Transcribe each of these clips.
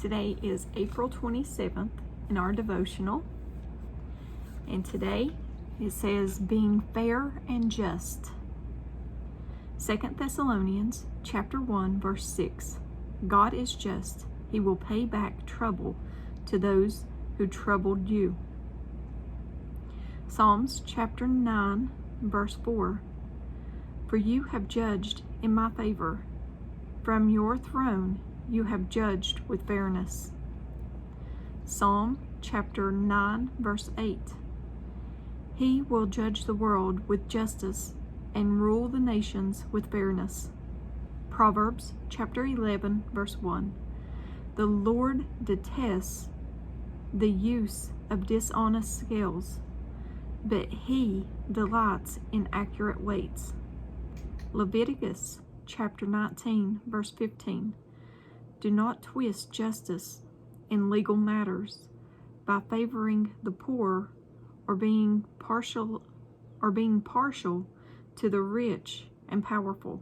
Today is April 27th in our devotional, and today it says being fair and just. 2 Thessalonians chapter 1 verse 6. God is just. He will pay back trouble to those who troubled you. Psalms chapter 9 verse 4. For you have judged in my favor. From your throne you have judged with fairness. Psalm chapter 9 verse 8. He will judge the world with justice and rule the nations with fairness. Proverbs chapter 11 verse 1. The Lord detests the use of dishonest scales, but he delights in accurate weights. Leviticus chapter 19 verse 15. Do not twist justice in legal matters by favoring the poor or being partial to the rich and powerful.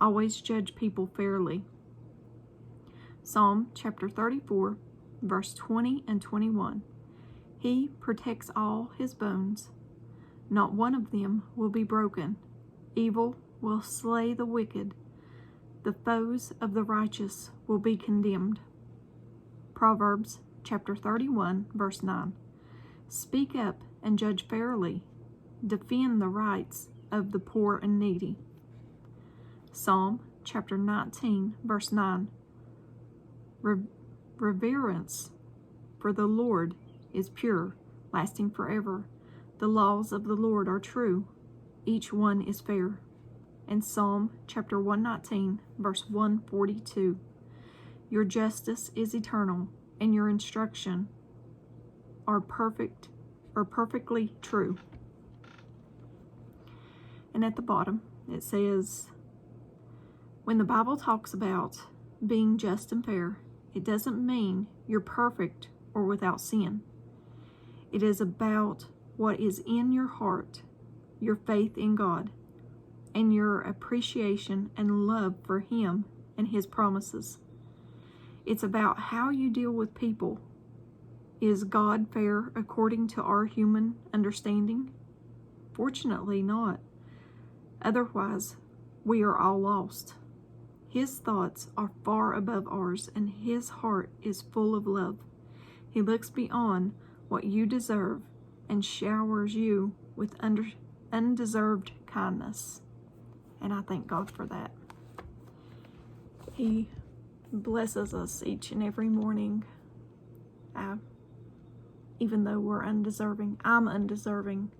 Always judge people fairly. Psalm chapter 34 verse 20 and 21. He protects all his bones. Not one of them will be broken. Evil will slay the wicked. The foes of the righteous will be condemned. Proverbs chapter 31 verse 9. Speak up and judge fairly. Defend the rights of the poor and needy. Psalm chapter 19 verse 9. Reverence for the Lord is pure, lasting forever. The laws of the Lord are true. Each one is fair. And Psalm chapter 119 verse 142. Your justice is eternal, and your instruction are perfectly true. And at the bottom it says, when the Bible talks about being just and fair, it doesn't mean you're perfect or without sin. It is about what is in your heart, your faith in God, and your appreciation and love for Him and His promises. It's about how you deal with people. Is God fair according to our human understanding? Fortunately not. Otherwise, we are all lost. His thoughts are far above ours, and His heart is full of love. He looks beyond what you deserve and showers you with undeserved kindness. And I thank God for that. He blesses us each and every morning. Even though we're undeserving, I'm undeserving.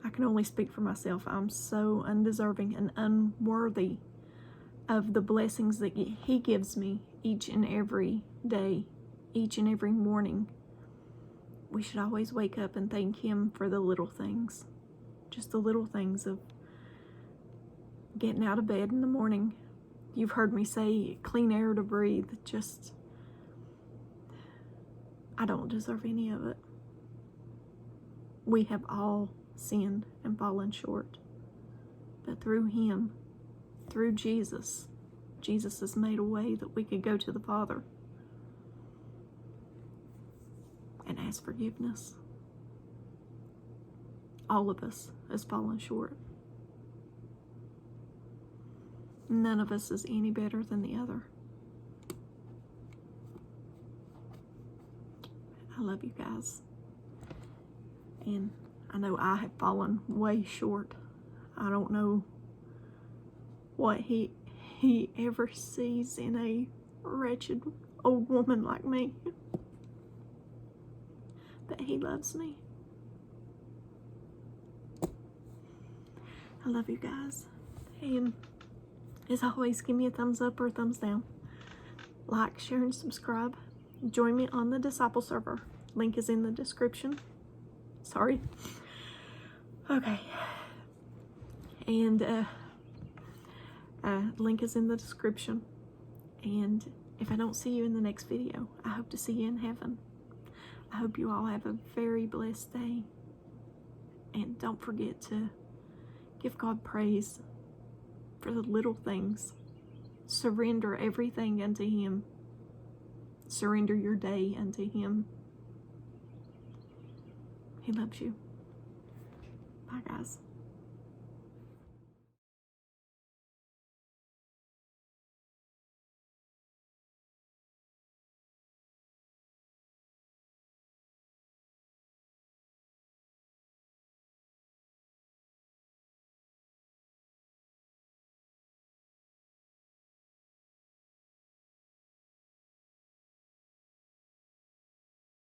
I can only speak for myself. I'm so undeserving and unworthy of the blessings that He gives me each and every day, each and every morning. We should always wake up and thank Him for the little things. Just the little things of getting out of bed in the morning. You've heard me say clean air to breathe. I don't deserve any of it. We have all sinned and fallen short. But through Him, through Jesus has made a way that we could go to the Father and ask forgiveness. All of us has fallen short. None of us is any better than the other. I love you guys. And I know I have fallen way short. I don't know what he ever sees in a wretched old woman like me. But He loves me. I love you guys. And as always, give me a thumbs up or a thumbs down. Like, share, and subscribe. Join me on the Disciple server. Link is in the description. Sorry. Okay. And link is in the description. And if I don't see you in the next video, I hope to see you in heaven. I hope you all have a very blessed day. And don't forget to give God praise for the little things. Surrender everything unto Him. Surrender your day unto Him. He loves you. Bye, guys.